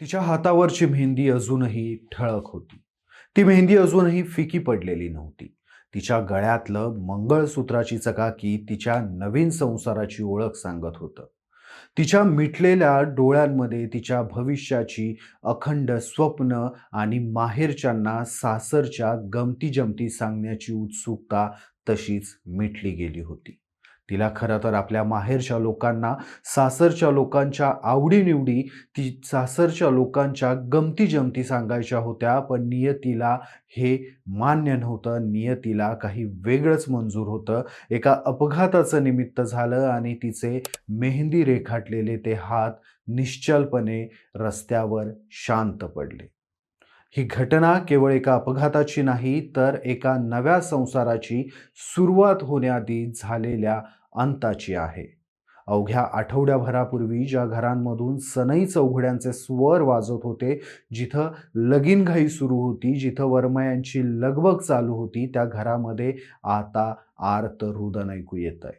तिच्या हातावरची मेहंदी अजूनही ठळक होती. ती मेहंदी अजूनही फिकी पडलेली नव्हती. तिच्या गळ्यातलं मंगळसूत्राची चकाकी तिच्या नवीन संसाराची ओळख सांगत होतं. तिच्या मिटलेल्या डोळ्यांमध्ये तिच्या भविष्याची अखंड स्वप्न आणि माहेरच्यांना सासरच्या गमती-जमती सांगण्याची उत्सुकता तशीच मिटली गेली होती. तिला खरं तर आपल्या माहेरच्या लोकांना, सासरच्या लोकांच्या आवडी ती सासरच्या लोकांच्या गमती-जमती सांगायच्या होत्या, पण नियतीला हे मान्य नव्हतं. नियतीला काही वेगळंच मंजूर होतं. एका अपघाताचं निमित्त झालं आणि तिचे मेहंदी रेखाटलेले ते हात निश्चलपणे रस्त्यावर शांत पडले. ही घटना केवळ एका अपघाताची नाही, तर एका नव्या संसाराची सुरुवात होण्याआधी झालेल्या अंताची आहे. अवघ्या आठवड्याभरापूर्वी ज्या घरांमधून सनई चौघड्यांचे स्वर वाजत होते, जिथं लगीनघाई सुरू होती, जिथं वरमायांची लगबग चालू होती, त्या घरामध्ये आता आर्त रुदन ऐकू येतंय.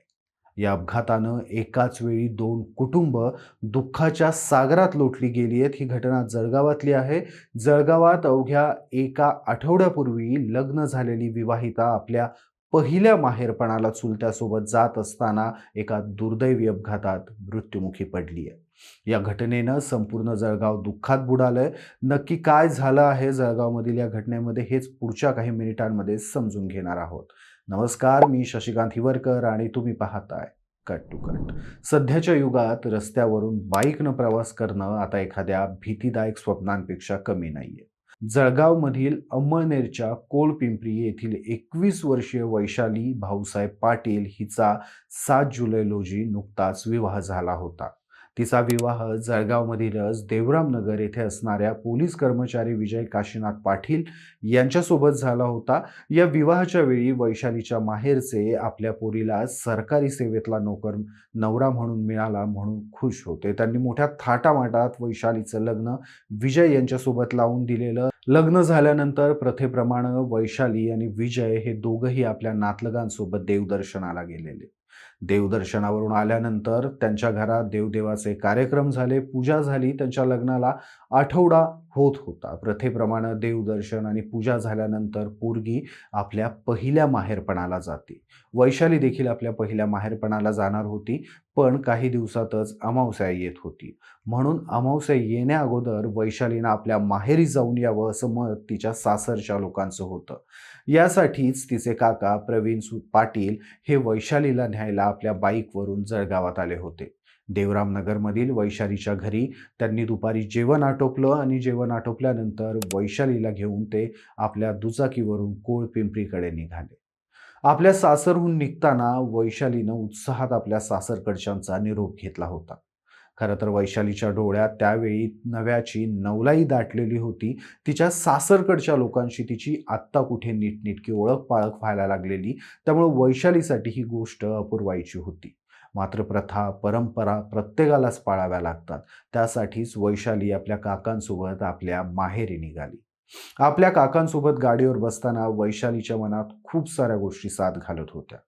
या अपघातानं एकाच वेळी दोन कुटुंब दुःखाच्या सागरात लोटली गेली आहेत. ही घटना जळगावातली आहे. जळगावात अवघ्या एका आठवड्यापूर्वी लग्न झालेली विवाहिता आपल्या पहिल्या माहेरपणाला चुलत्यासोबत जात असताना एका दुर्दैवी अपघातात मृत्युमुखी पडली आहे. या घटनेनं संपूर्ण जळगाव दुःखात बुडालंय. नक्की काय झालं आहे जळगावमधील या घटनेमध्ये हेच पुढच्या काही मिनिटांमध्ये समजून घेणार आहोत. नमस्कार, मी शशिकांत हिवरकर आणि तुम्ही पाहताय कट टू कट. सध्याच्या युगात रस्त्यावरून बाईकनं प्रवास करणं आता एखाद्या भीतीदायक स्वप्नांपेक्षा कमी नाहीये. जळगावमधील अंमळनेरच्या कोलपिंपरी येथील 21 वर्षीय वैशाली भाऊसाहेब पाटील हिचा 7 जुलै रोजी नुकताच विवाह झाला होता. तिचा विवाह जळगावमधीलच देवरामनगर येथे असणाऱ्या पोलीस कर्मचारी विजय काशीनाथ पाटील यांच्यासोबत झाला होता. या विवाहाच्या वेळी वैशालीच्या माहेरचे आपल्या पोरीला सरकारी सेवेतला नोकर नवरा म्हणून मिळाला म्हणून खुश होते. त्यांनी मोठ्या थाटामाटात वैशालीचं लग्न विजय यांच्यासोबत लावून दिलेलं. लग्न झाल्यानंतर प्रथेप्रमाणे वैशाली आणि विजय हे दोघंही आपल्या नातलगांसोबत देवदर्शनाला गेलेले. देवदर्शनावरून आल्यानंतर त्यांच्या घरात देवदेवाचे कार्यक्रम झाले, पूजा झाली. त्यांच्या लग्नाला आठवडा होत होता. प्रथेप्रमाणे देवदर्शन आणि पूजा झाल्यानंतर पोरगी आपल्या पहिल्या माहेरपणाला जाते. वैशाली देखील आपल्या पहिल्या माहेरपणाला जाणार होती, पण काही दिवसातच अमावस्या येत होती. म्हणून अमावस्या येण्या अगोदर वैशालीनं आपल्या माहेरी जाऊन यावं असं मत तिच्या सासरच्या लोकांचं होतं. यासाठीच तिचे काका प्रवीण पाटील हे वैशालीला न्यायला आपल्या बाईकवरून जळगावात आले होते. देवरामनगरमधील वैशालीच्या घरी त्यांनी दुपारी जेवण आटोपलं आणि जेवण आटोपल्यानंतर वैशालीला घेऊन ते आपल्या दुचाकीवरून कोळपिंपरीकडे निघाले. आपल्या सासरहून निघताना वैशालीनं उत्साहात आपल्या सासरकडच्यांचा निरोप घेतला होता. खरं तर वैशालीच्या डोळ्यात त्यावेळी नव्याची नवलाई दाटलेली होती. तिच्या सासरकडच्या लोकांशी तिची आत्ता कुठे नीटनेटकी ओळख पाळख व्हायला लागलेली. त्यामुळे वैशालीसाठी ही गोष्ट अपूर्वायची होती. मात्र प्रथा, परंपरा प्रत्येकालाच पाळाव्या लागतात. त्यासाठीच वैशाली आपल्या काकांसोबत आपल्या माहेरी निघाली. आपल्या काकांसोबत गाडीवर बसताना वैशालीच्या मनात खूप साऱ्या गोष्टी साथ घालत होत्या.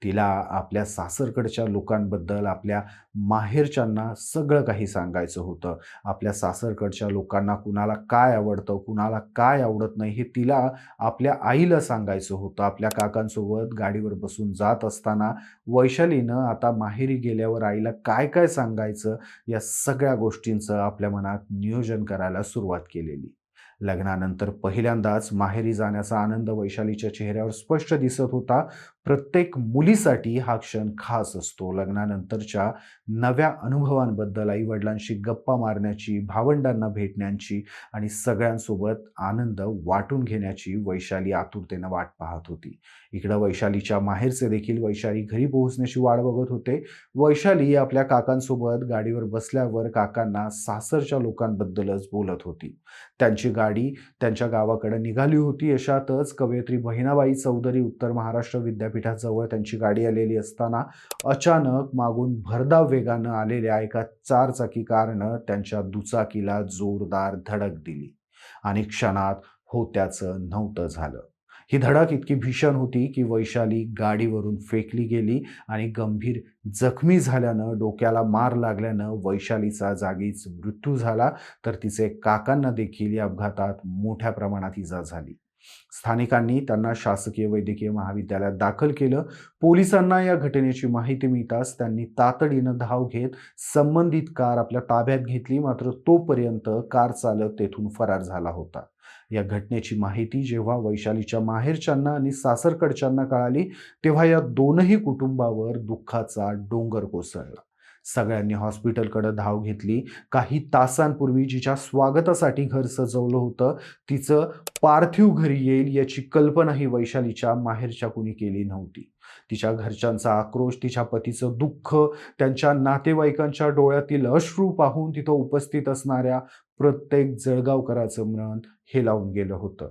तिला आपल्या सासरकडच्या लोकांबद्दल, आपल्या माहेरच्यांना सगळं काही सांगायचं होतं. आपल्या सासरकडच्या लोकांना कुणाला काय आवडतं, कुणाला काय आवडत नाही हे तिला आपल्या आईला सांगायचं होतं. आपल्या काकांसोबत गाडीवर बसून जात असताना वैशालीनं आता माहेरी गेल्यावर आईला काय काय सांगायचं, या सगळ्या गोष्टींचं आपल्या मनात नियोजन करायला सुरुवात केलेली. लग्नानंतर पहिल्यांदाच माहेरी जाण्याचा आनंद वैशालीच्या चेहऱ्यावर स्पष्ट दिसत होता. प्रत्येक मुलीसाठी हा क्षण खास असतो. लग्नानंतरच्या नव्या अनुभवांबद्दल आई-वडिलांशी गप्पा मारण्याची, भावंडांना भेटण्याची आणि सगळ्यांसोबत आनंद वाटून घेण्याची वैशाली आतुरतेनं वाट पाहत होती. इकडं वैशालीच्या माहेरचे देखील वैशाली घरी पोहोचण्याची वाट बघत होते. वैशाली आपल्या काकांसोबत गाडीवर बसल्यावर काकांना सासरच्या लोकांबद्दलच बोलत होती. त्यांची गाडी त्यांच्या गावाकडे निघाली होती. अशातच कवयित्री बहिणाबाई चौधरी उत्तर महाराष्ट्र विद्यापीठाजवळ त्यांची गाडी आलेली असताना अचानक मागून भरधाव वेगानं आलेल्या एका चारचाकी कारनं त्यांच्या दुचाकीला जोरदार धडक दिली आणि क्षणात होत्याचं नव्हतं झालं. ही धडक इतकी भीषण होती की वैशाली गाडीवरून फेकली गेली आणि गंभीर जखमी झाल्यानं, डोक्याला मार लागल्यानं वैशालीचा जागीच मृत्यू झाला, तर तिचे काकांना देखील या अपघातात मोठ्या प्रमाणात इजा झाली. स्थानिकांनी त्यांना शासकीय वैद्यकीय महाविद्यालयात दाखल केलं. पोलिसांना या घटनेची माहिती मिळताच त्यांनी तातडीनं धाव घेत संबंधित कार आपल्या ताब्यात घेतली. मात्र तोपर्यंत कार चालक तेथून फरार झाला होता. या घटनेची माहिती जेव्हा वैशालीच्या माहेरच्यांना आणि सासरकडच्यांना कळाली, तेव्हा या दोनही कुटुंबावर दुःखाचा डोंगर कोसळला. सगळ्यांनी हॉस्पिटलकडे धाव घेतली. काही तासांपूर्वी जिच्या स्वागतासाठी घर सजवलं होतं, तिचं पार्थिव घरी येईल याची कल्पनाही वैशालीच्या माहेरच्या कुणी केली नव्हती. तिच्या घरच्यांचा आक्रोश, तिच्या पतीचं दुःख, त्यांच्या नातेवाईकांच्या डोळ्यातील अश्रू पाहून तिथं उपस्थित असणाऱ्या प्रत्येक जळगावकराचं मन हेलावून गेलं होतं.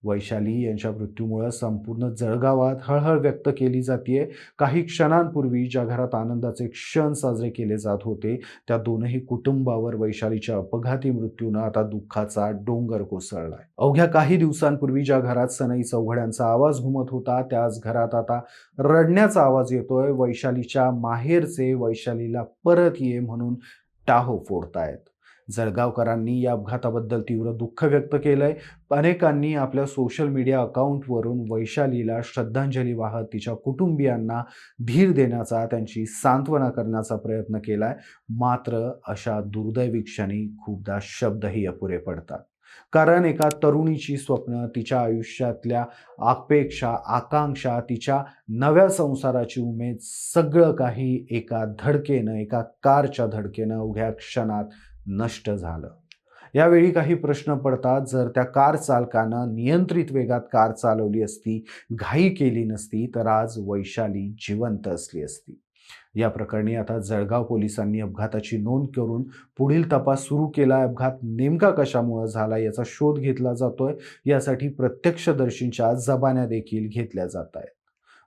वैशाली यांच्या मृत्यूमुळे संपूर्ण जळगावात हळहळ व्यक्त केली जाते. काही क्षणांपूर्वी ज्या घरात आनंदाचे क्षण साजरे केले जात होते, त्या दोनही कुटुंबावर वैशालीच्या अपघाती मृत्यूनं आता दुःखाचा डोंगर कोसळलाय. अवघ्या काही दिवसांपूर्वी ज्या घरात सनई चौघड्यांचा आवाज घुमत होता, त्याच घरात आता रडण्याचा आवाज येतोय. वैशालीच्या माहेरचे वैशालीला परत ये म्हणून टाहो फोडतायत. जळगावकरांनी या अपघाताबद्दल तीव्र दुःख व्यक्त केलंय. अनेकांनी आपल्या सोशल मीडिया अकाउंटवरून वैशालीला श्रद्धांजली वाहत तिच्या कुटुंबियांना धीर देण्याचा, त्यांची सांत्वना करण्याचा प्रयत्न केलाय. मात्र अशा दुर्दैवी क्षणी खूपदा शब्दही अपुरे पडतात. कारण एका तरुणीची स्वप्न, तिच्या आयुष्यातल्या अपेक्षा, आकांक्षा, तिच्या नव्या संसाराची उमेद, सगळं काही एका धडकेनं, एका कारच्या धडकेनं अवघ्या क्षणात नष्ट झालं. यावेळी काही प्रश्न पडतात. जर त्या कार चालकानं नियंत्रित वेगात कार चालवली असती, घाई केली नसती, तर आज वैशाली जिवंत असली असती. या प्रकरणी आता जळगाव पोलिसांनी अपघाताची नोंद करून पुढील तपास सुरू केला. अपघात नेमका कशामुळे झाला याचा शोध घेतला जातोय. यासाठी प्रत्यक्षदर्शींच्या जबान्या देखील घेतल्या जात आहेत.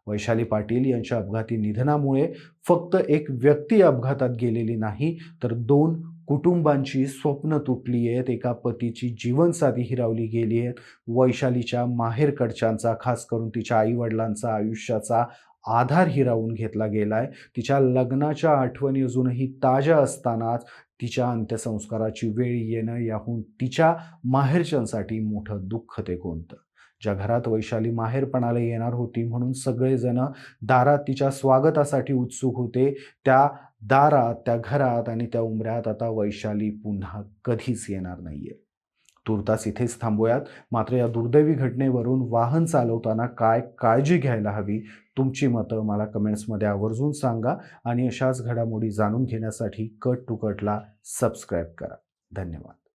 वैशाली पाटील यांच्या अपघाती निधनामुळे फक्त एक व्यक्ती अपघातात गेलेली नाही, तर दोन कुटुंबांची स्वप्न तुटली आहेत. एका पतीची जीवनसाथी हिरावली गेली आहे. वैशालीच्या माहेरकडच्यांचा, खास करून तिच्या आईवडिलांचा आयुष्याचा आधार हिरावून घेतला गेलाय. तिच्या लग्नाच्या आठवणी अजूनही ताज्या असतानाच तिच्या अंत्यसंस्काराची वेळ येणं, याहून तिच्या माहेरच्यांसाठी मोठं दुःख ते कोणतं. ज्या घरात वैशाली माहेरपणाला येणार होती म्हणून सगळेजण दारात तिच्या स्वागतासाठी उत्सुक होते, त्या दारात, त्या घरात आणि त्या उंबऱ्यात आता वैशाली पुन्हा कधीच येणार नाहीये. तूर्तास इथेच थांबूयात. मात्र या दुर्दैवी घटनेवरून वाहन चालवताना काय काळजी घ्यायला हवी, तुमची मतं मला कमेंट्समध्ये आवर्जून सांगा. आणि अशाच घडामोडी जाणून घेण्यासाठी कट टू कटला सबस्क्राईब करा. धन्यवाद.